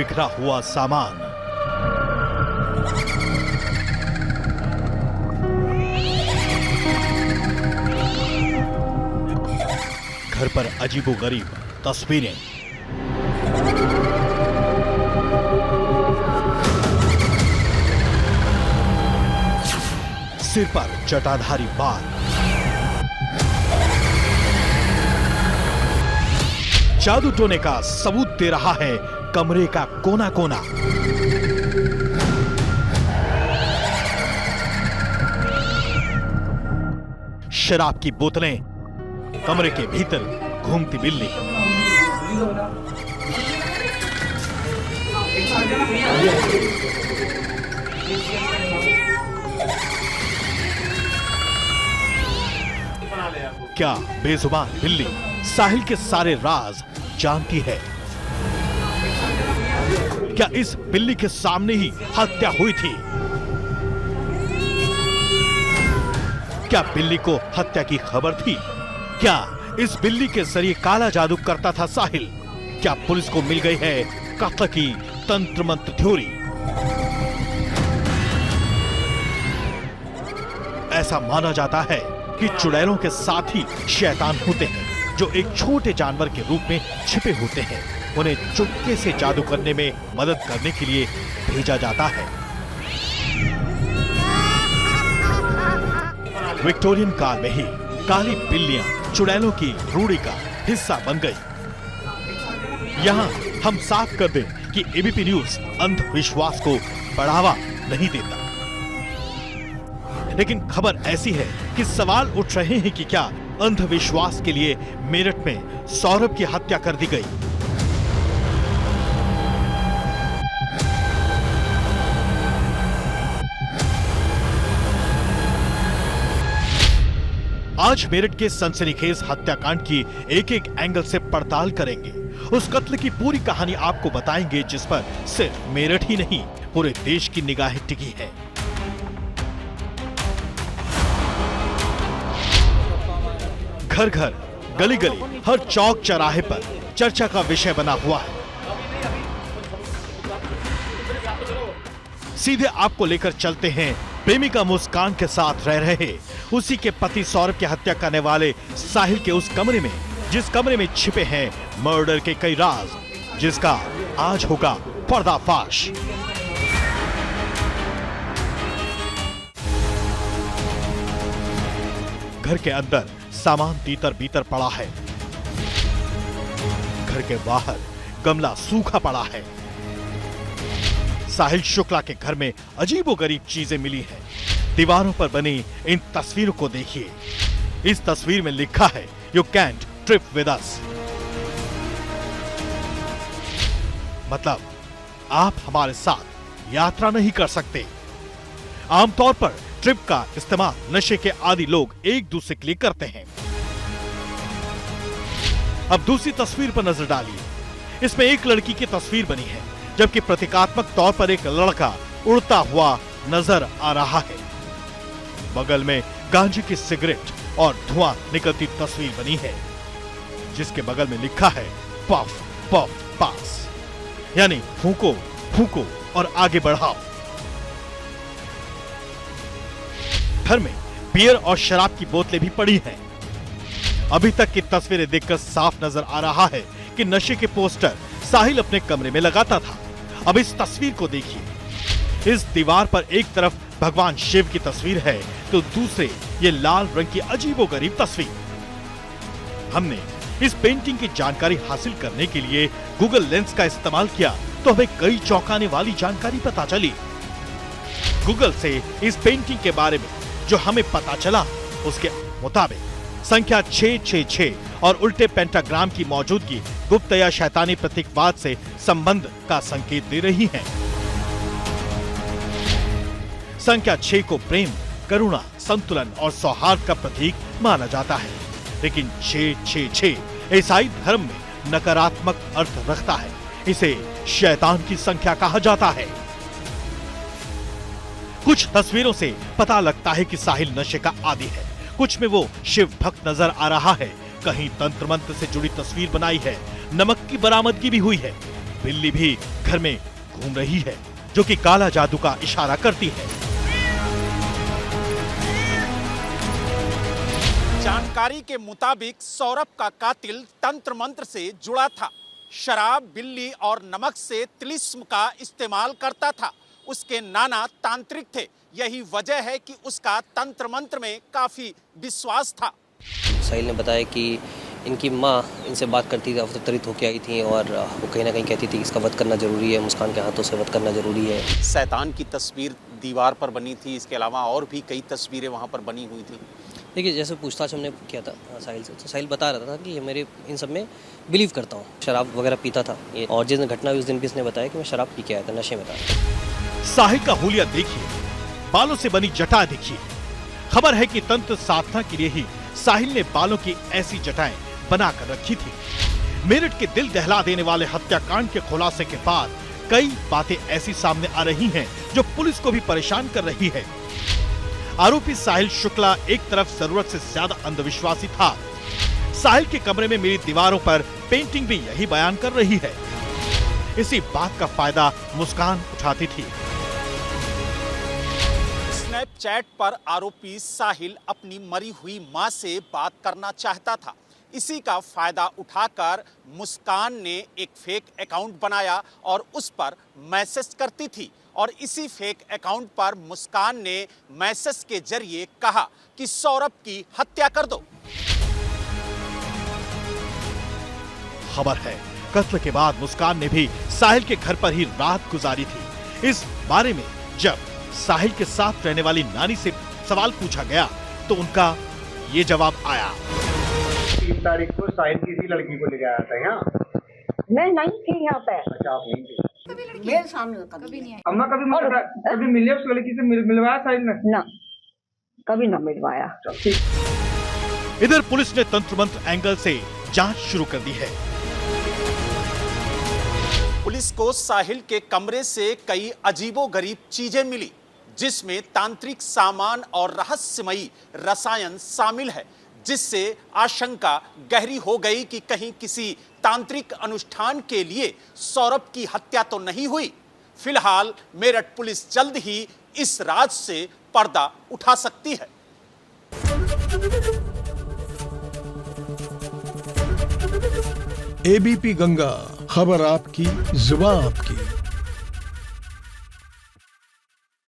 बिखरा हुआ सामान, घर पर अजीबोगरीब तस्वीरें, सिर पर जटाधारी बाल, जादू टोने का सबूत दे रहा है कमरे का कोना कोना। शराब की बोतलें, कमरे के भीतर घूमती बिल्ली, क्या बेजुबान बिल्ली साहिल के सारे राज जानती है? क्या इस बिल्ली के सामने ही हत्या हुई थी? क्या बिल्ली को हत्या की खबर थी? क्या इस बिल्ली के जरिए काला जादू करता था साहिल? क्या पुलिस को मिल गई है कत्ल की तंत्र मंत्र थ्योरी? ऐसा माना जाता है कि चुड़ैलों के साथ ही शैतान होते हैं जो एक छोटे जानवर के रूप में छिपे होते हैं। उन्हें चुपके से जादू करने में मदद करने के लिए भेजा जाता है। विक्टोरियन काल में ही काली बिल्लियां चुड़ैलों की रूढ़ी का हिस्सा बन गई। यहां हम साफ कर दें कि एबीपी न्यूज अंधविश्वास को बढ़ावा नहीं देता, लेकिन खबर ऐसी है कि सवाल उठ रहे हैं कि क्या अंधविश्वास के लिए मेरठ में सौरभ की हत्या कर दी गई? आज मेरठ के सनसनीखेज हत्याकांड की एक एक एंगल से पड़ताल करेंगे। उस कत्ल की पूरी कहानी आपको बताएंगे जिस पर सिर्फ मेरठ ही नहीं पूरे देश की निगाहें टिकी है। घर घर, गली गली, हर चौक चौराहे पर चर्चा का विषय बना हुआ है। सीधे आपको लेकर चलते हैं प्रेमिका मुस्कान के साथ रह रहे उसी के पति सौरभ की हत्या करने वाले साहिल के उस कमरे में, जिस कमरे में छिपे हैं मर्डर के कई राज, जिसका आज होगा पर्दाफाश। घर के अंदर सामान तीतर बीतर पड़ा है। घर के बाहर गमला सूखा पड़ा है। साहिल शुक्ला के घर में अजीबोगरीब चीजें मिली हैं। दीवारों पर बनी इन तस्वीरों को देखिए। इस तस्वीर में लिखा है you can't trip with us, मतलब आप हमारे साथ यात्रा नहीं कर सकते। आमतौर पर ट्रिप का इस्तेमाल नशे के आदी लोग एक दूसरे के लिए करते हैं। अब दूसरी तस्वीर पर नजर डालिए। इसमें एक लड़की की तस्वीर बनी है, जबकि प्रतीकात्मक तौर पर एक लड़का उड़ता हुआ नजर आ रहा है। बगल में गांजे की सिगरेट और धुआं निकलती तस्वीर बनी है, जिसके बगल में लिखा है पफ पफ पास, यानी फूंको फूंको और आगे बढ़ाओ। घर में बियर और शराब की बोतलें भी पड़ी हैं। अभी तक की तस्वीरें देखकर साफ नजर आ रहा है कि नशे के पोस्टर साहिल अपने कमरे में लगाता था। अब इस तस्वीर को देखिए। इस दीवार पर एक तरफ भगवान शिव की तस्वीर है तो दूसरे ये लाल रंग की अजीबोगरीब तस्वीर। हमने इस पेंटिंग की जानकारी हासिल करने के लिए गूगल लेंस का इस्तेमाल किया तो हमें कई चौंकाने वाली जानकारी पता चली। गूगल से इस पेंटिंग के बारे में जो हमें पता चला उसके मुताबिक संख्या 666 और उल्टे पेंटाग्राम की मौजूदगी गुप्त या शैतानी प्रतीकवाद से संबंध का संकेत दे रही है। संख्या 6 को प्रेम, करुणा, संतुलन और सौहार्द का प्रतीक माना जाता है, लेकिन 666 ईसाई धर्म में नकारात्मक अर्थ रखता है। इसे शैतान की संख्या कहा जाता है। कुछ तस्वीरों से पता लगता है कि साहिल नशे का आदी है। कुछ में वो शिव भक्त नजर आ रहा है। कहीं तंत्र मंत्र से जुड़ी तस्वीर बनाई है। नमक की बरामदगी भी हुई है। बिल्ली भी घर में घूम रही है, जो कि काला जादू का इशारा करती है। जानकारी के मुताबिक सौरभ का कातिल तंत्र मंत्र से जुड़ा था। शराब, बिल्ली और नमक से तिलिस्म का इस्तेमाल करता था। उसके नाना तांत्रिक थे। यही वजह है कि उसका तंत्र मंत्र में काफी विश्वास था। साहिल ने बताया कि इनकी माँ इनसे बात करती थी, अवतरित होकर आई थी और वो कहीं ना कहीं कहती थी कि इसका वध करना जरूरी है, मुस्कान के हाथों से वध करना जरूरी है। शैतान की तस्वीर दीवार पर बनी थी। इसके अलावा और भी कई तस्वीरें वहां पर बनी हुई थी। देखिए, जैसे पूछताछ हमने किया था साहिल से, तो साहिल बता रहा था कि ये मेरे इन सब में बिलीव करता हूँ, शराब वगैरह पीता था ये, और जिस दिन घटना हुई उस दिन भी इसने बताया कि मैं शराब पी के आया था, नशे में था। साहिल का हुलिया देखिए, बालों से बनी जटा देखिए। खबर है कि तंत्र साधना के लिए ही साहिल ने बालों की ऐसी जटाएं बनाकर रखी थी। मेरठ के दिल दहला देने वाले हत्याकांड के खुलासे के बाद कई बातें ऐसी सामने आ रही हैं जो पुलिस को भी परेशान कर रही है। आरोपी साहिल शुक्ला एक तरफ जरूरत से ज्यादा अंधविश्वासी था। साहिल के कमरे में मिली दीवारों पर पेंटिंग भी यही बयान कर रही है। इसी बात का फायदा मुस्कान उठाती थी। स्नैपचैट पर आरोपी साहिल अपनी मरी हुई मां से बात करना चाहता था। इसी का फायदा उठाकर मुस्कान ने एक फेक अकाउंट बनाया और उस पर मैसेज करती थी, और इसी फेक अकाउंट पर मुस्कान ने मैसेज के जरिए कहा कि सौरभ की हत्या कर दो। खबर है, कत्ल के बाद मुस्कान ने भी साहिल के घर पर ही रात गुजारी थी। इस बारे में जब साहिल के साथ रहने वाली नानी से सवाल पूछा गया तो उनका ये जवाब आया। 3 तारीख को साहिल किसी लड़की को लेके आया था यहाँ। मैं नहीं थी यहाँ पे। अच्छा, आप नहीं थे। मेरे सामने कभी नहीं आई। अम्मा कभी मिले उस लड़की से मिलवाया साहिल ने? ना, कभी ना मिलवाया। इधर पुलिस ने तंत्र मंत्र एंगल से जांच शुरू कर दी है। पुलिस को साहिल के कमरे से कई अजीबोगरीब चीजें मिली, जिसमें तांत्रिक सामान और रहस्यमयी रसायन शामिल है, जिससे आशंका गहरी हो गई कि कहीं किसी तांत्रिक अनुष्ठान के लिए सौरभ की हत्या तो नहीं हुई। फिलहाल मेरठ पुलिस जल्द ही इस राज से पर्दा उठा सकती है। एबीपी गंगा, खबर आपकी, जुबान आपकी।